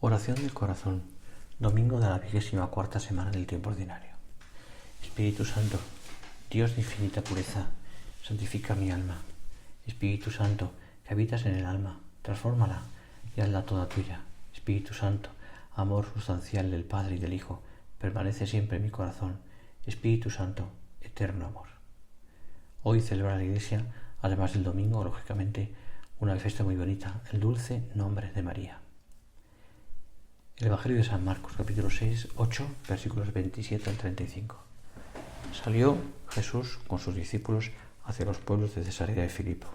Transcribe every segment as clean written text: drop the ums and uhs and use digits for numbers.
Oración del corazón, domingo de la 24ª semana del tiempo ordinario. Espíritu Santo, Dios de infinita pureza, santifica mi alma. Espíritu Santo, que habitas en el alma, transfórmala y hazla toda tuya. Espíritu Santo, amor sustancial del Padre y del Hijo, permanece siempre en mi corazón. Espíritu Santo, eterno amor. Hoy celebra la Iglesia, además del domingo, lógicamente, una fiesta muy bonita, el dulce nombre de María. El Evangelio de San Marcos, capítulo 6, 8, versículos 27 al 35. Salió Jesús con sus discípulos hacia los pueblos de Cesarea de Filipo.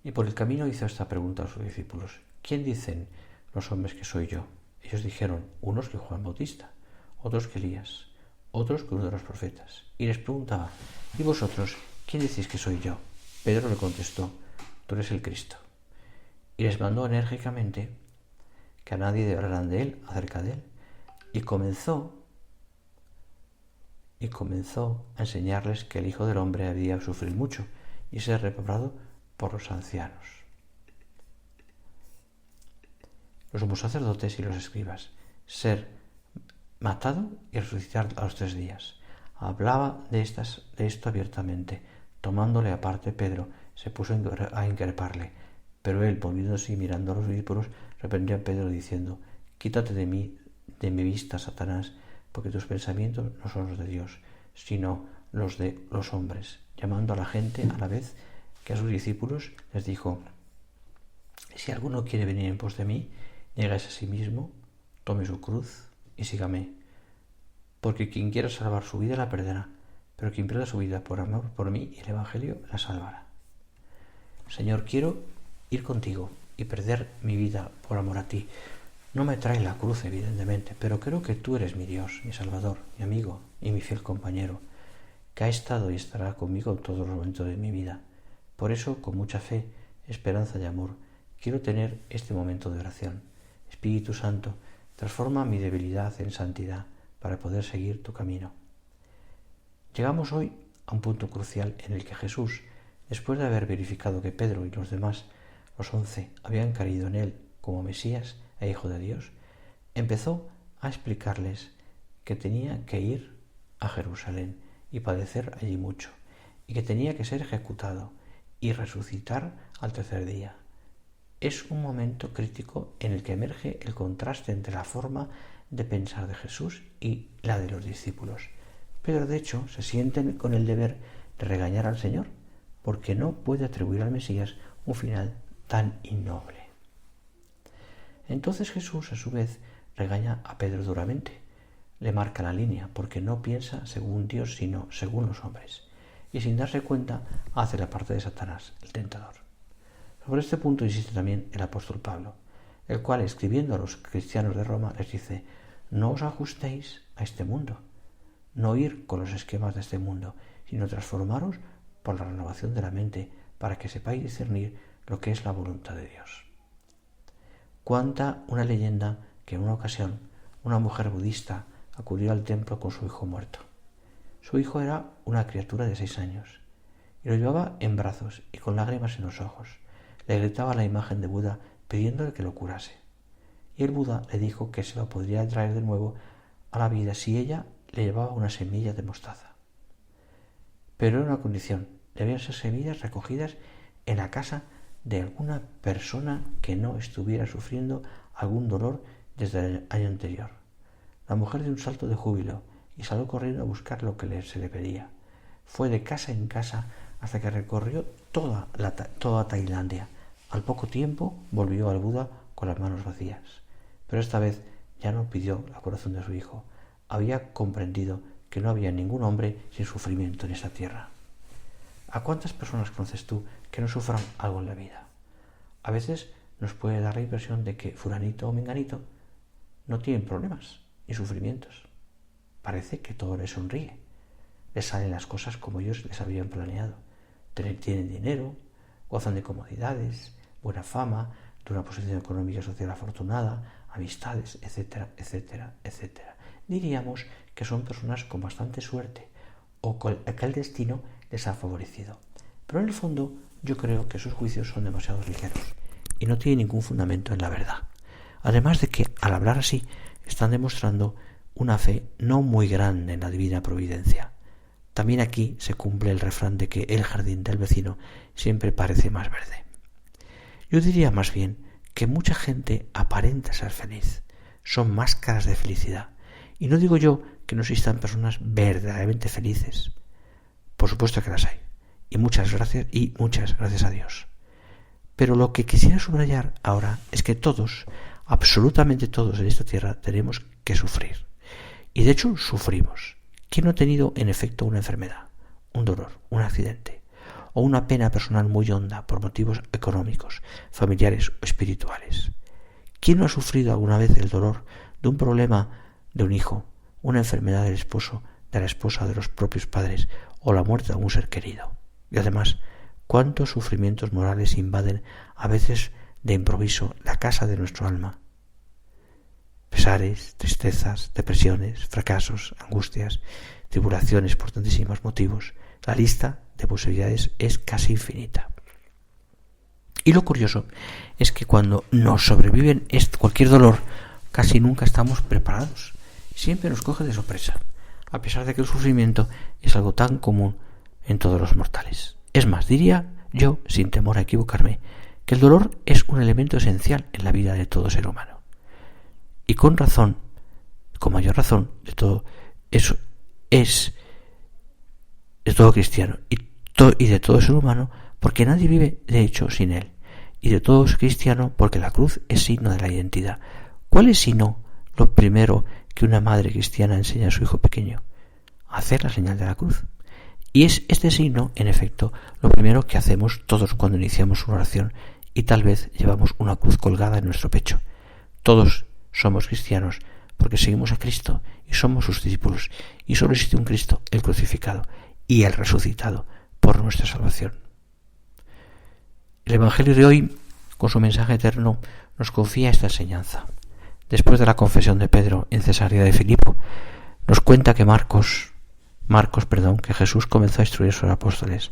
Y por el camino hizo esta pregunta a sus discípulos: ¿Quién dicen los hombres que soy yo? Ellos dijeron, unos que Juan Bautista, otros que Elías, otros que uno de los profetas. Y les preguntaba: ¿y vosotros quién decís que soy yo? Pedro le contestó: tú eres el Cristo. Y les mandó enérgicamente que a nadie hablaran de él, acerca de él, y comenzó a enseñarles que el Hijo del Hombre había de sufrir mucho y ser reprobado por los ancianos, los sumos sacerdotes y los escribas, ser matado y resucitar a los 3 días. Hablaba de esto abiertamente. Tomándole aparte, Pedro se puso a increparle, pero él, volviéndose y mirando a los discípulos, reprendió a Pedro diciendo: quítate de mi vista, Satanás, porque tus pensamientos no son los de Dios, sino los de los hombres. Llamando a la gente a la vez que a sus discípulos, les dijo: si alguno quiere venir en pos de mí, niéguese a sí mismo, tome su cruz y sígame. Porque quien quiera salvar su vida la perderá, pero quien pierda su vida por amor por mí y el Evangelio la salvará. Señor, quiero ir contigo y perder mi vida por amor a ti. No me trae la cruz, evidentemente, pero creo que tú eres mi Dios, mi Salvador, mi amigo y mi fiel compañero, que ha estado y estará conmigo en todos los momentos de mi vida. Por eso, con mucha fe, esperanza y amor, quiero tener este momento de oración. Espíritu Santo, transforma mi debilidad en santidad para poder seguir tu camino. Llegamos hoy a un punto crucial en el que Jesús, después de haber verificado que Pedro y los demás, los 11, habían creído en él como Mesías e Hijo de Dios, empezó a explicarles que tenía que ir a Jerusalén y padecer allí mucho, y que tenía que ser ejecutado y resucitar al 3er día. Es un momento crítico en el que emerge el contraste entre la forma de pensar de Jesús y la de los discípulos. Pedro, de hecho, se siente con el deber de regañar al Señor, porque no puede atribuir al Mesías un final tan innoble. Entonces Jesús, a su vez, regaña a Pedro duramente. Le marca la línea, porque no piensa según Dios, sino según los hombres. Y sin darse cuenta, hace la parte de Satanás, el tentador. Sobre este punto insiste también el apóstol Pablo, el cual, escribiendo a los cristianos de Roma, les dice: no os ajustéis a este mundo, no ir con los esquemas de este mundo, sino transformaros por la renovación de la mente, para que sepáis discernir lo que es la voluntad de Dios. Cuenta una leyenda que en una ocasión una mujer budista acudió al templo con su hijo muerto. Su hijo era una criatura de 6 años y lo llevaba en brazos y con lágrimas en los ojos. Le gritaba a la imagen de Buda pidiéndole que lo curase. Y el Buda le dijo que se lo podría traer de nuevo a la vida si ella le llevaba una semilla de mostaza. Pero era una condición: debían ser semillas recogidas en la casa de alguna persona que no estuviera sufriendo algún dolor desde el año anterior. La mujer dio un salto de júbilo y salió corriendo a buscar lo que se le pedía. Fue de casa en casa hasta que recorrió toda Tailandia. Al poco tiempo volvió al Buda con las manos vacías, pero esta vez ya no pidió la curación de su hijo. Había comprendido que no había ningún hombre sin sufrimiento en esta tierra. ¿A cuántas personas conoces tú que no sufran algo en la vida? A veces nos puede dar la impresión de que fulanito o menganito no tienen problemas ni sufrimientos. Parece que todo les sonríe, les salen las cosas como ellos les habían planeado. Tienen dinero, gozan de comodidades, buena fama, de una posición económica y social afortunada, amistades, etcétera, etcétera, etcétera. Diríamos que son personas con bastante suerte o que el destino les ha favorecido. Pero en el fondo yo creo que sus juicios son demasiado ligeros y no tienen ningún fundamento en la verdad. Además de que, al hablar así, están demostrando una fe no muy grande en la divina providencia. También aquí se cumple el refrán de que el jardín del vecino siempre parece más verde. Yo diría más bien que mucha gente aparenta ser feliz. Son máscaras de felicidad. Y no digo yo que no existan personas verdaderamente felices. Por supuesto que las hay. Y muchas gracias a Dios. Pero lo que quisiera subrayar ahora es que todos, absolutamente todos en esta tierra, tenemos que sufrir. Y de hecho sufrimos. ¿Quién no ha tenido en efecto una enfermedad, un dolor, un accidente o una pena personal muy honda por motivos económicos, familiares o espirituales? ¿Quién no ha sufrido alguna vez el dolor de un problema de un hijo, una enfermedad del esposo, de la esposa, de los propios padres o la muerte de algún ser querido? Y además, ¿cuántos sufrimientos morales invaden a veces de improviso la casa de nuestro alma? Pesares, tristezas, depresiones, fracasos, angustias, tribulaciones por tantísimos motivos. La lista de posibilidades es casi infinita. Y lo curioso es que cuando nos sobreviven cualquier dolor, casi nunca estamos preparados. Siempre nos coge de sorpresa, a pesar de que el sufrimiento es algo tan común en todos los mortales. Es más, diría yo, sin temor a equivocarme, que el dolor es un elemento esencial en la vida de todo ser humano. Y con razón, con mayor razón, de todo eso es de todo cristiano y de todo ser humano, porque nadie vive de hecho sin él. Y de todo cristiano, porque la cruz es signo de la identidad. ¿Cuál es sino lo primero que una madre cristiana enseña a su hijo pequeño? Hacer la señal de la cruz. Y es este signo, en efecto, lo primero que hacemos todos cuando iniciamos una oración y tal vez llevamos una cruz colgada en nuestro pecho. Todos somos cristianos porque seguimos a Cristo y somos sus discípulos, y solo existe un Cristo, el crucificado y el resucitado, por nuestra salvación. El Evangelio de hoy, con su mensaje eterno, nos confía esta enseñanza. Después de la confesión de Pedro en Cesarea de Filipo, nos cuenta que que Jesús comenzó a instruir a sus apóstoles.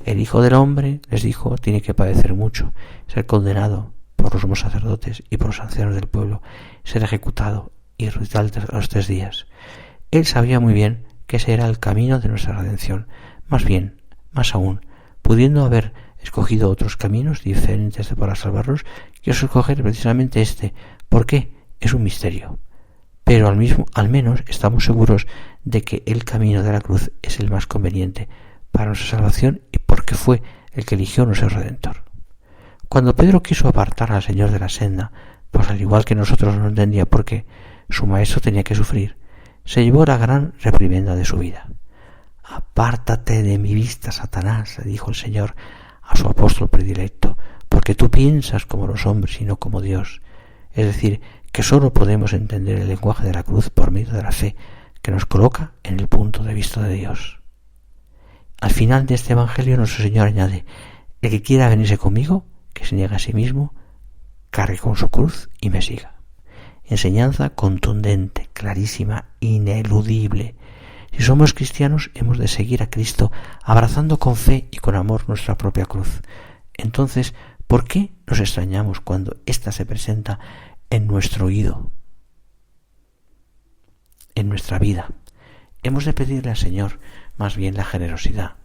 El Hijo del Hombre, les dijo, tiene que padecer mucho, ser condenado por los sumos sacerdotes y por los ancianos del pueblo, ser ejecutado y resucitar a los 3 días. Él sabía muy bien que ese era el camino de nuestra redención. Más aún, pudiendo haber escogido otros caminos diferentes para salvarnos, quiero escoger precisamente este. ¿Por qué? Es un misterio. Pero al menos estamos seguros de que el camino de la cruz es el más conveniente para nuestra salvación y porque fue el que eligió nuestro Redentor. Cuando Pedro quiso apartar al Señor de la senda, pues al igual que nosotros no entendía por qué su maestro tenía que sufrir, se llevó la gran reprimenda de su vida. «Apártate de mi vista, Satanás», le dijo el Señor a su apóstol predilecto, porque tú piensas como los hombres y no como Dios. Es decir, que sólo podemos entender el lenguaje de la cruz por medio de la fe, que nos coloca en el punto de vista de Dios. Al final de este Evangelio nuestro Señor añade: el que quiera venirse conmigo, que se niegue a sí mismo, cargue con su cruz y me siga. Enseñanza contundente, clarísima, ineludible. Si somos cristianos, hemos de seguir a Cristo, abrazando con fe y con amor nuestra propia cruz. Entonces, ¿por qué nos extrañamos cuando ésta se presenta en nuestro oído, en nuestra vida? Hemos de pedirle al Señor más bien la generosidad,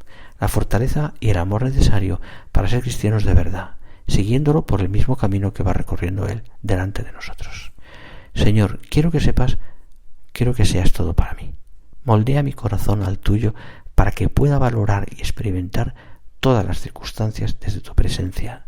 la fortaleza y el amor necesario para ser cristianos de verdad, siguiéndolo por el mismo camino que va recorriendo Él delante de nosotros. Señor, quiero que seas todo para mí. Moldea mi corazón al tuyo para que pueda valorar y experimentar todas las circunstancias desde tu presencia.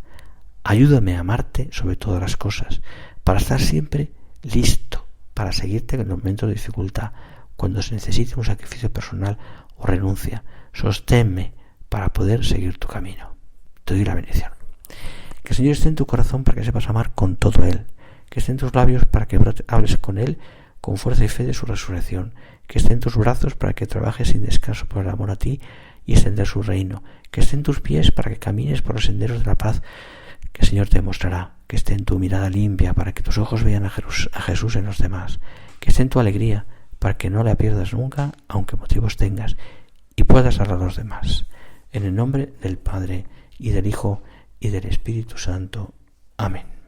Ayúdame a amarte sobre todas las cosas, para estar siempre listo para seguirte en los momentos de dificultad, cuando se necesite un sacrificio personal o renuncia. Sosténme para poder seguir tu camino. Te doy la bendición. Que el Señor esté en tu corazón para que sepas amar con todo Él. Que esté en tus labios para que hables con Él con fuerza y fe de su resurrección. Que esté en tus brazos para que trabajes sin descanso por el amor a ti y extender su reino. Que esté en tus pies para que camines por los senderos de la paz que el Señor te mostrará. Que esté en tu mirada limpia para que tus ojos vean a Jesús en los demás. Que esté en tu alegría para que no la pierdas nunca, aunque motivos tengas, y puedas dar a los demás. En el nombre del Padre, y del Hijo, y del Espíritu Santo. Amén.